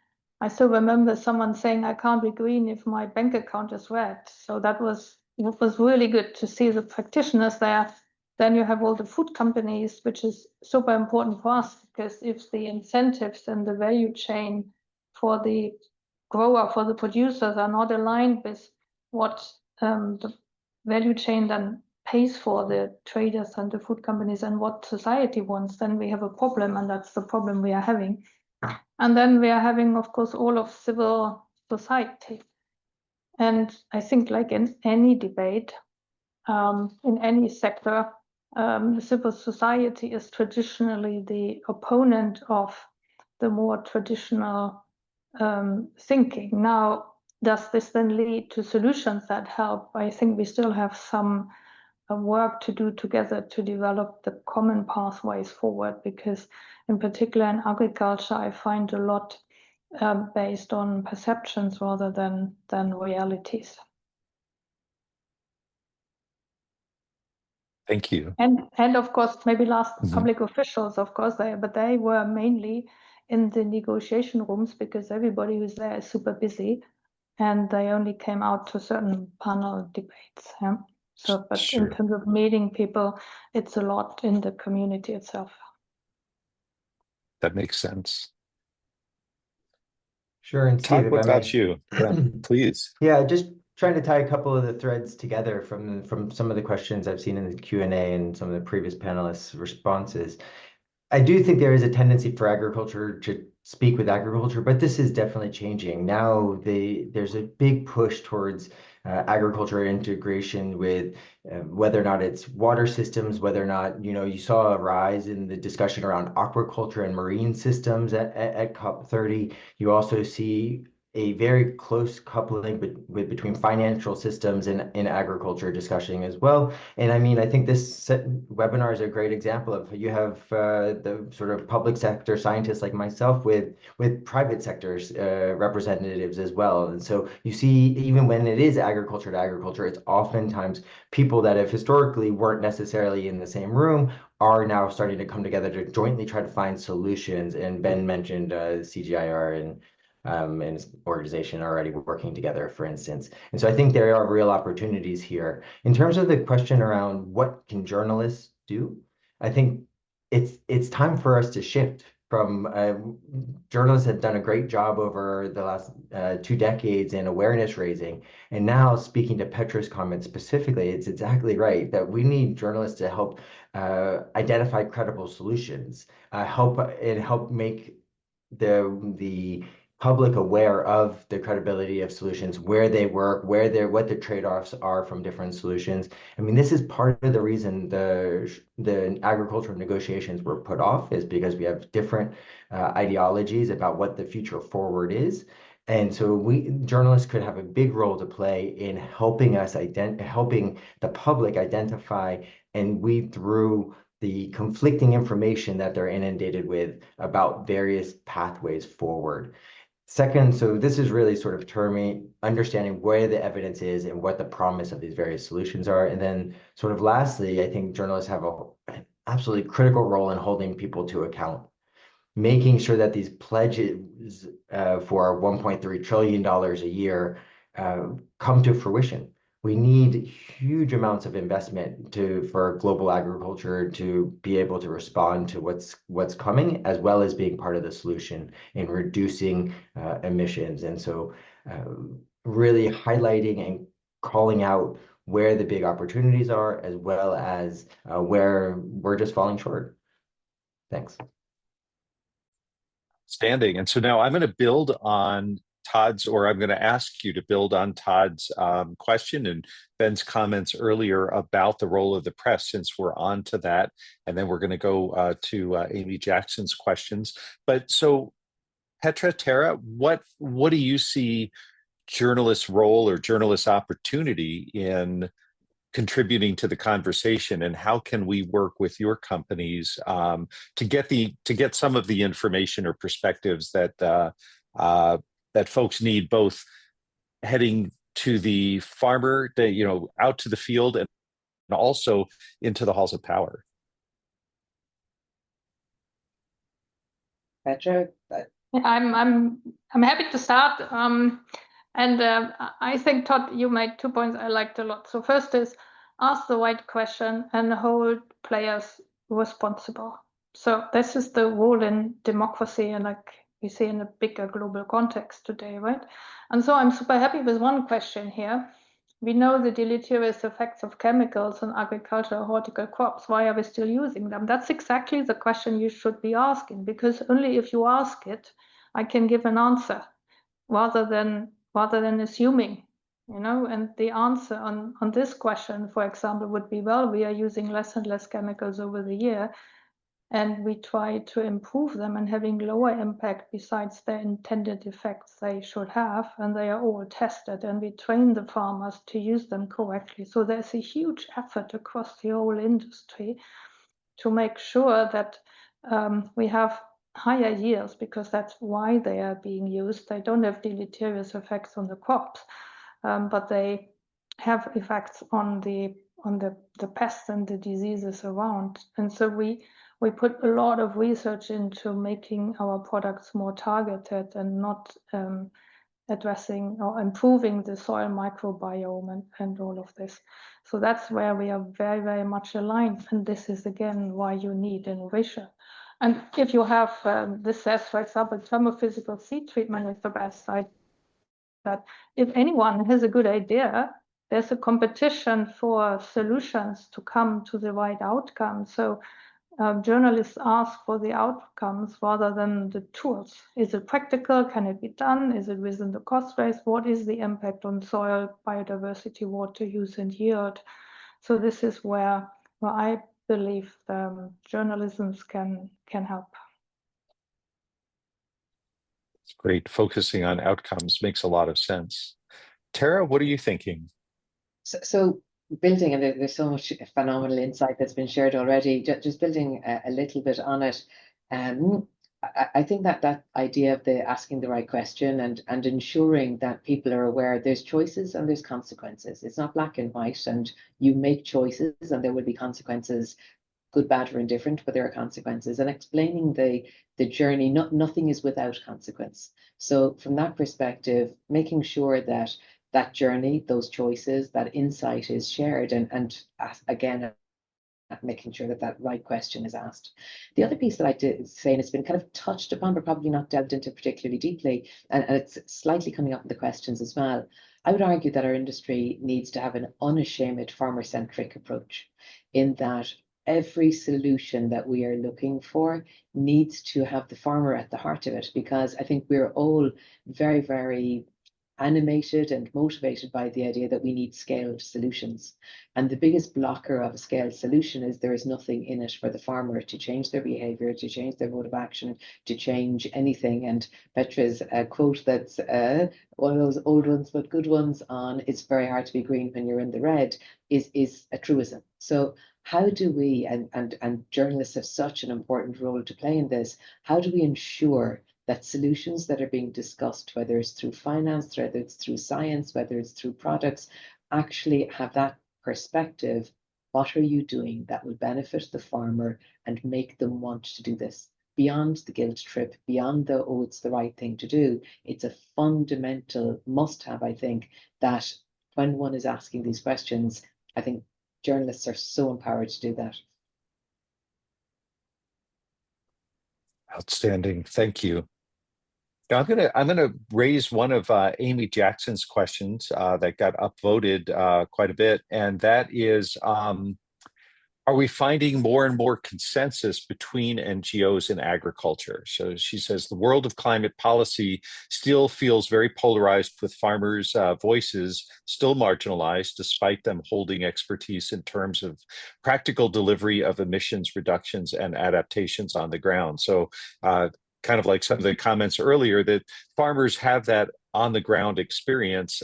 I still remember someone saying, I can't be green if my bank account is red. So that was really good to see the practitioners there. Then you have all the food companies, which is super important for us, because if the incentives and the value chain for the grower, for the producers are not aligned with what the value chain then pays for the traders and the food companies and what society wants, then we have a problem, and that's the problem we are having. And then we are having, of course, all of civil society. And I think, like in any debate, in any sector, civil society is traditionally the opponent of the more traditional thinking. Now, does this then lead to solutions that help? I think we still have some work to do together to develop the common pathways forward, because in particular in agriculture, I find a lot based on perceptions rather than realities. Thank you. And of course, maybe last, public officials, of course, but they were mainly in the negotiation rooms because everybody who's there is super busy, and they only came out to certain panel debates. Yeah? So, but Sure. in terms of meeting people, it's a lot in the community itself. That makes sense. Sure, and Steve, Todd, what about you? Yeah, please. Yeah, just trying to tie a couple of the threads together from some of the questions I've seen in the Q&A and some of the previous panelists' responses. I do think there is a tendency for agriculture to speak with agriculture, but this is definitely changing. Now there's a big push towards agriculture integration with whether or not it's water systems, whether or not, you saw a rise in the discussion around aquaculture and marine systems at COP30. You also see a very close coupling between financial systems and in agriculture discussion as well. And I mean, I think this webinar is a great example of, you have the sort of public sector scientists like myself with private sectors representatives as well. And so you see, even when it is agriculture to agriculture, it's oftentimes people that have historically weren't necessarily in the same room are now starting to come together to jointly try to find solutions. And Ben mentioned CGIAR and his organization already working together, for instance. And so I think there are real opportunities here. In terms of the question around what can journalists do, I think it's time for us to shift from journalists have done a great job over the last 2 decades in awareness raising. And now, speaking to Petra's comments specifically, it's exactly right that we need journalists to help identify credible solutions, help make the public aware of the credibility of solutions, where they work, what the trade-offs are from different solutions. I mean, this is part of the reason the agricultural negotiations were put off, is because we have different ideologies about what the future forward is. And so journalists could have a big role to play in helping the public identify and weed through the conflicting information that they're inundated with about various pathways forward. Second, so this is really sort of understanding where the evidence is and what the promise of these various solutions are. And then sort of lastly, I think journalists have an absolutely critical role in holding people to account, making sure that these pledges for $1.3 trillion a year come to fruition. We need huge amounts of investment for global agriculture to be able to respond to what's coming, as well as being part of the solution in reducing emissions. And so really highlighting and calling out where the big opportunities are, as well as where we're just falling short. Thanks. Standing. And so now I'm going to build on Todd's, or I'm going to ask you to build on Todd's question and Ben's comments earlier about the role of the press, since we're on to that. And then we're going to go to Amy Jackson's questions. But so Petra, Tara, what do you see journalists' role or journalists' opportunity in contributing to the conversation, and how can we work with your companies to get some of the information or perspectives that that folks need, both heading to the farmer, out to the field, and also into the halls of power? Petra? I'm happy to start. I think, Todd, you made 2 points I liked a lot. So first is ask the right question and hold players responsible. So this is the role in democracy, and like we see in a bigger global context today, right? And so I'm super happy with one question here. We know the deleterious effects of chemicals on agriculture, horticultural crops. Why are we still using them? That's exactly the question you should be asking, because only if you ask it, I can give an answer, rather than assuming, and the answer on this question, for example, would be, well, we are using less and less chemicals over the year, and we try to improve them and having lower impact besides their intended effects they should have, and they are all tested, and we train the farmers to use them correctly. So there's a huge effort across the whole industry to make sure that we have higher yields, because that's why they are being used. They don't have deleterious effects on the crops, but they have effects on the pests and the diseases around. And so we put a lot of research into making our products more targeted and not addressing or improving the soil microbiome and all of this. So that's where we are very, very much aligned. And this is, again, why you need innovation. And if you have, this says, for example, thermophysical seed treatment is the best side, that if anyone has a good idea, there's a competition for solutions to come to the right outcome. So journalists ask for the outcomes rather than the tools. Is it practical? Can it be done? Is it within the cost base? What is the impact on soil, biodiversity, water use, and yield? So this is where I believe journalism can help. It's great. Focusing on outcomes makes a lot of sense. Tara, what are you thinking? So building, and there's so much phenomenal insight that's been shared already, just building a little bit on it. I think that idea of asking the right question and ensuring that people are aware there's choices and there's consequences. It's not black and white, and you make choices and there will be consequences, good, bad, or indifferent, but there are consequences. And explaining the journey, nothing is without consequence. So from that perspective, making sure that that journey, those choices, that insight is shared, and again, making sure that right question is asked. The other piece that I did say, and it's been kind of touched upon, but probably not delved into particularly deeply, and it's slightly coming up in the questions as well. I would argue that our industry needs to have an unashamed farmer-centric approach, in that every solution that we are looking for needs to have the farmer at the heart of it, because I think we're all very, very animated and motivated by the idea that we need scaled solutions. And the biggest blocker of a scaled solution is there is nothing in it for the farmer to change their behavior, to change their mode of action, to change anything. And Petra's quote that's one of those old ones, but good ones, on "it's very hard to be green when you're in the red" is a truism. So how do we, and journalists have such an important role to play in this, how do we ensure that solutions that are being discussed, whether it's through finance, whether it's through science, whether it's through products, actually have that perspective? What are you doing that will benefit the farmer and make them want to do this? Beyond the guilt trip, beyond it's the right thing to do, it's a fundamental must-have, I think, that when one is asking these questions, I think journalists are so empowered to do that. Outstanding. Thank you. Now I'm gonna raise one of Amy Jackson's questions that got upvoted quite a bit, and that is, are we finding more and more consensus between NGOs and agriculture? So she says the world of climate policy still feels very polarized, with farmers' voices still marginalized, despite them holding expertise in terms of practical delivery of emissions reductions and adaptations on the ground. So kind of like some of the comments earlier, that farmers have that on the ground experience.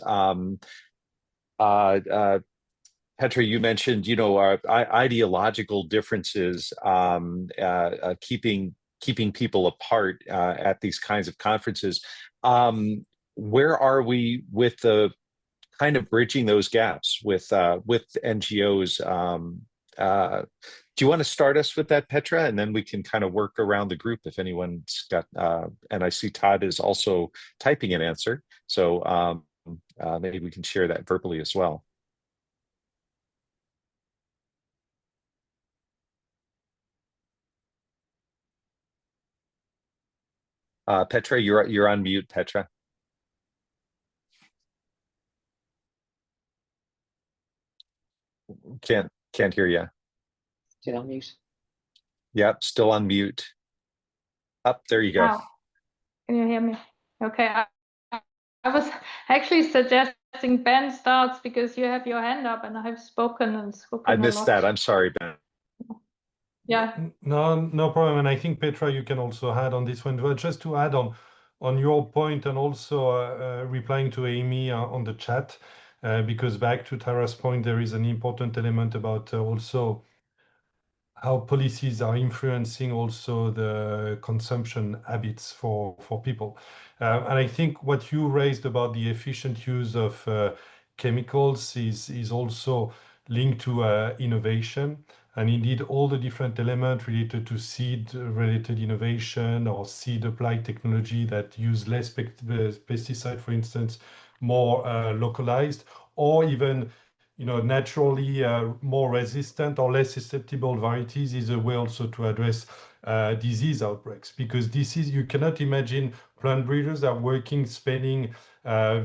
Petra, you mentioned, our ideological differences, keeping people apart at these kinds of conferences. Where are we with the kind of bridging those gaps with NGOs? Do you want to start us with that, Petra, and then we can kind of work around the group if anyone's got? And I see Todd is also typing an answer, so maybe we can share that verbally as well. Petra, you're on mute, Petra. Can't hear you. Still on mute. Yep, still on mute. Up, there you go. Wow. Can you hear me? Okay. I was actually suggesting Ben starts because you have your hand up and I have spoken and spoken I missed that. I'm sorry, Ben. Yeah. No problem. And I think, Petra, you can also add on this one. But just to add on your point, and also replying to Amy on the chat, because back to Tara's point, there is an important element about also how policies are influencing also the consumption habits for people. And I think what you raised about the efficient use of chemicals is also linked to innovation. And indeed, all the different elements related to seed-related innovation or seed-applied technology that use less pesticide, for instance, more localized, or even naturally more resistant or less susceptible varieties is a way also to address disease outbreaks. Because you cannot imagine plant breeders are working, spending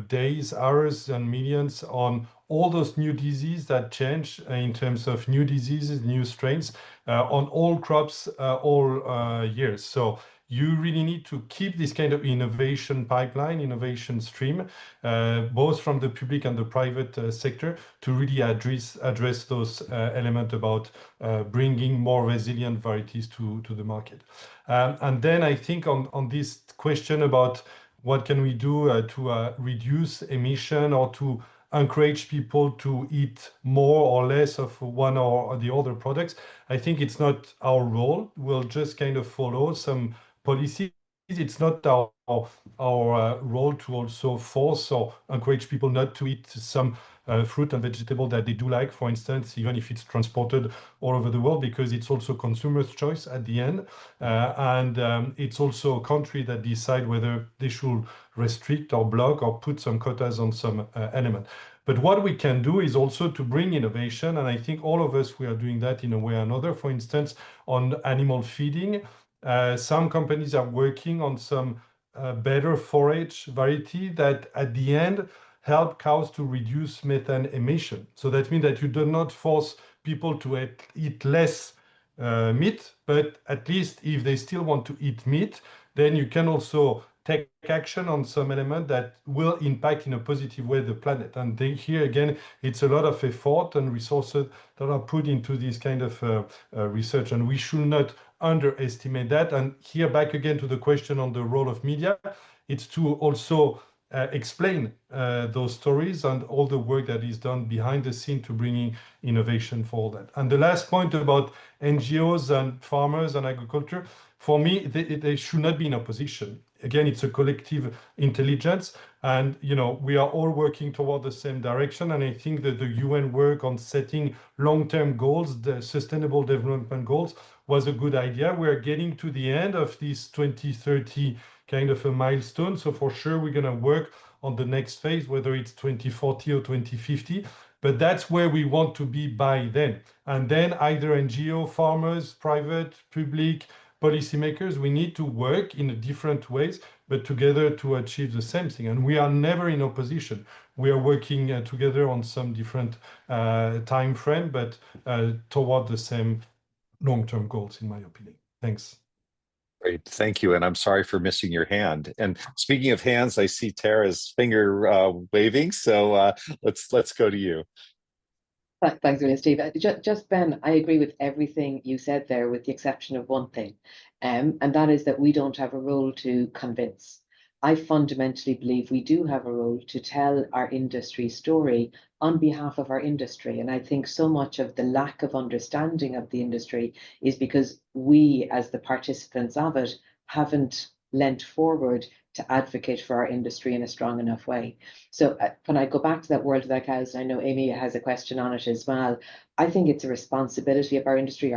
days, hours, and millions on all those new diseases that change in terms of new diseases, new strains on all crops, all years. So you really need to keep this kind of innovation pipeline, innovation stream, both from the public and the private sector, to really address those elements about bringing more resilient varieties to the market. And then I think on this question about what can we do to reduce emission or to encourage people to eat more or less of one or the other products, I think it's not our role. We'll just kind of follow some policies. It's not our role to also force or encourage people not to eat some fruit and vegetable that they do like, for instance, even if it's transported all over the world, because it's also consumers' choice at the end. And it's also a country that decide whether they should restrict or block or put some quotas on some element. But what we can do is also to bring innovation, and I think all of us, we are doing that in a way or another. For instance, on animal feeding, some companies are working on some better forage variety that at the end help cows to reduce methane emission. So that means that you do not force people to eat less meat, but at least if they still want to eat meat, then you can also take action on some element that will impact in a positive way the planet. And here again, it's a lot of effort and resources that are put into this kind of research, and we should not underestimate that. And here, back again to the question on the role of media, it's to also explain those stories and all the work that is done behind the scene to bringing innovation for that. And the last point about NGOs and farmers and agriculture, for me, they should not be in opposition. Again, it's a collective intelligence, and we are all working toward the same direction. And I think that the UN work on setting long-term goals, the Sustainable Development Goals, was a good idea. We're getting to the end of this 2030 kind of a milestone. So for sure, we're going to work on the next phase, whether it's 2040 or 2050. But that's where we want to be by then. And then either NGO, farmers, private, public, policymakers, we need to work in different ways, but together to achieve the same thing. And we are never in opposition. We are working together on some different time frame, but toward the same long-term goals, in my opinion. Thanks. Great, thank you. And I'm sorry for missing your hand. And speaking of hands, I see Tara's finger waving. So let's go to you. Thanks, really, Steve. Just Ben, I agree with everything you said there, with the exception of one thing, and that is that we don't have a role to convince. I fundamentally believe we do have a role to tell our industry story on behalf of our industry. And I think so much of the lack of understanding of the industry is because we, as the participants of it, haven't leant forward to advocate for our industry in a strong enough way. So when I go back to that World Without Cows, I know Amy has a question on it as well. I think it's a responsibility of our industry.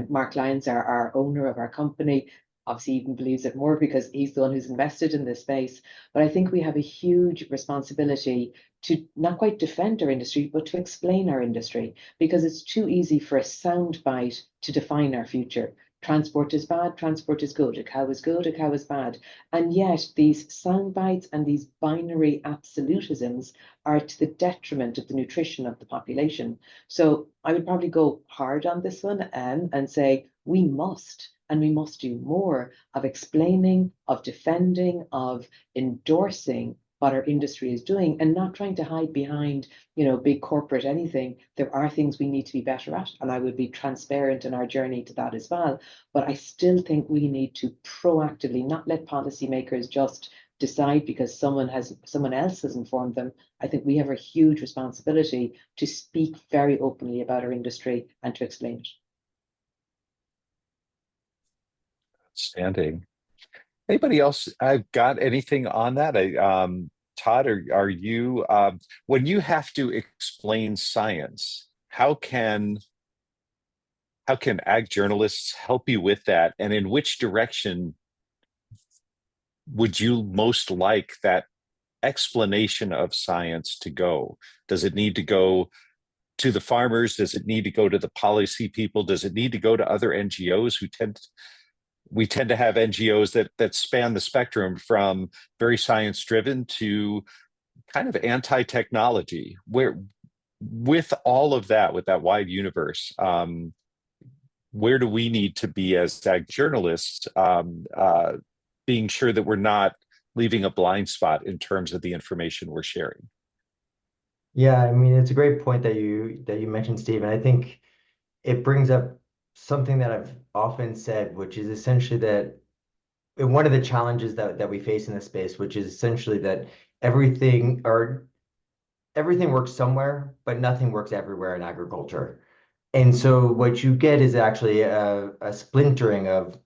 Mark Lyons, our owner of our company, obviously even believes it more because he's the one who's invested in this space. But I think we have a huge responsibility to not quite defend our industry, but to explain our industry, because it's too easy for a soundbite to define our future. Transport is bad, transport is good, a cow is good, a cow is bad. And yet these sound bites and these binary absolutisms are to the detriment of the nutrition of the population. So I would probably go hard on this one and say we must do more of explaining, of defending, of endorsing what our industry is doing, and not trying to hide behind, big corporate anything. There are things we need to be better at, and I would be transparent in our journey to that as well. But I still think we need to proactively not let policymakers just decide because someone else has informed them. I think we have a huge responsibility to speak very openly about our industry and to explain it. Outstanding. Anybody else got anything on that? Todd, are you, when you have to explain science, how can ag journalists help you with that? And in which direction would you most like that explanation of science to go? Does it need to go to the farmers? Does it need to go to the policy people? Does it need to go to other NGOs we tend to have NGOs that span the spectrum from very science-driven to kind of anti-technology, where with all of that, with that wide universe, where do we need to be as ag journalists, being sure that we're not leaving a blind spot in terms of the information we're sharing? Yeah, I mean, it's a great point that you mentioned, Steve, and I think it brings up something that I've often said, which is essentially that one of the challenges that we face in this space, which is essentially that everything works somewhere, but nothing works everywhere in agriculture. And so what you get is actually a splintering of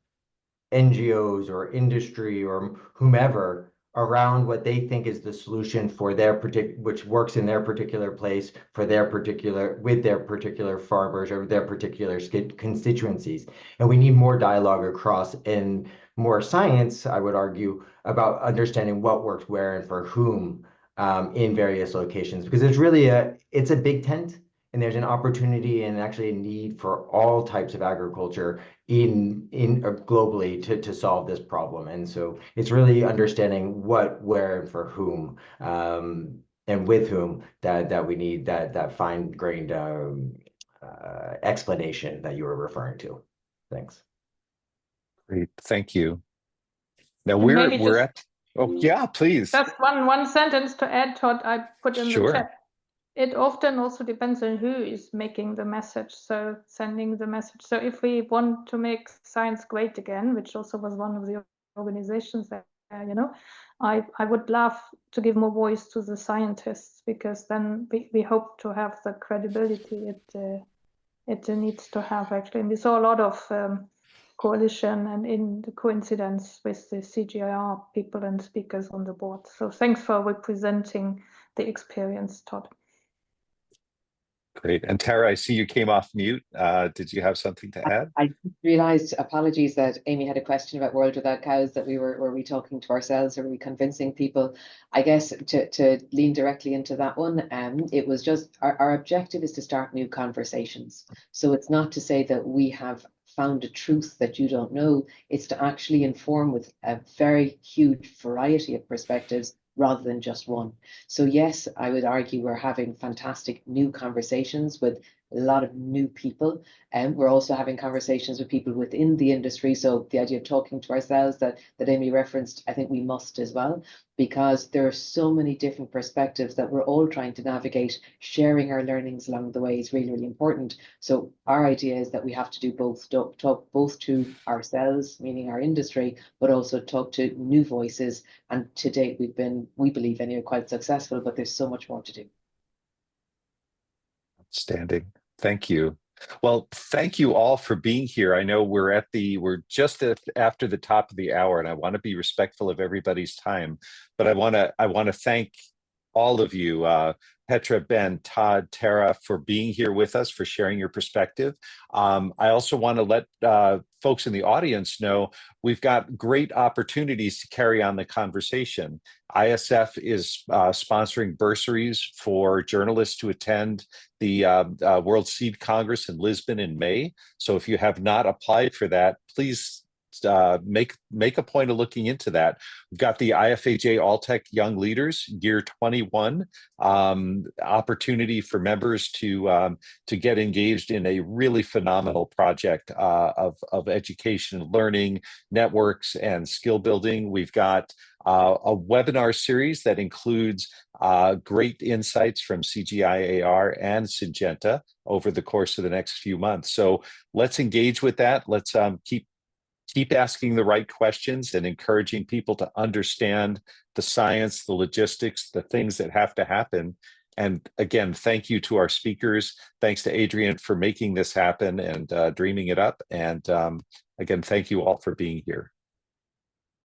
NGOs or industry or whomever around what they think is the solution for their which works in their particular place with their particular farmers or their particular constituencies. And we need more dialogue across and more science, I would argue, about understanding what works where and for whom in various locations, because it's a big tent. And there's an opportunity and actually a need for all types of agriculture in globally to solve this problem. And so it's really understanding what, where, and for whom, and with whom that we need that fine-grained explanation that you were referring to. Thanks. Great, thank you. Now And we're at. Oh yeah, please. Just one sentence to add, Todd. I put in the chat. It often also depends on who is making the message, so sending the message. So if we want to make science great again, which also was one of the organizations that, I would love to give more voice to the scientists, because then we hope to have the credibility it needs to have, actually. And we saw a lot of coalition and in the coincidence with the CGIAR people and speakers on the board. So thanks for representing the experience, Todd. Great. And Tara, I see you came off mute. Did you have something to add? I realized, apologies, that Amy had a question about World Without Cows, that were we talking to ourselves, or were we convincing people? I guess to lean directly into that one, it was just our objective is to start new conversations. So it's not to say that we have found a truth that you don't know, it's to actually inform with a very huge variety of perspectives rather than just one. So yes, I would argue we're having fantastic new conversations with a lot of new people, and we're also having conversations with people within the industry. So the idea of talking to ourselves that Amy referenced, I think we must as well, because there are so many different perspectives that we're all trying to navigate. Sharing our learnings along the way is really, really important. So our idea is that we have to do both, talk both to ourselves, meaning our industry, but also talk to new voices. And to date, we've been, we believe anyway, quite successful, but there's so much more to do. Outstanding. Thank you. Well, thank you all for being here. I know we're just after the top of the hour, and I want to be respectful of everybody's time, but I want to thank all of you, Petra, Ben, Todd, Tara, for being here with us, for sharing your perspective. I also want to let folks in the audience know we've got great opportunities to carry on the conversation. ISF is sponsoring bursaries for journalists to attend the World Seed Congress in Lisbon in May. So if you have not applied for that, please make a point of looking into that. We've got the IFAJ Alltech Young Leaders Year 21 opportunity for members to get engaged in a really phenomenal project of education, learning, networks, and skill building. We've got a webinar series that includes great insights from CGIAR and Syngenta over the course of the next few months. So let's engage with that. Let's keep asking the right questions and encouraging people to understand the science, the logistics, the things that have to happen. And again, thank you to our speakers. Thanks to Adrian for making this happen and dreaming it up. And again, thank you all for being here.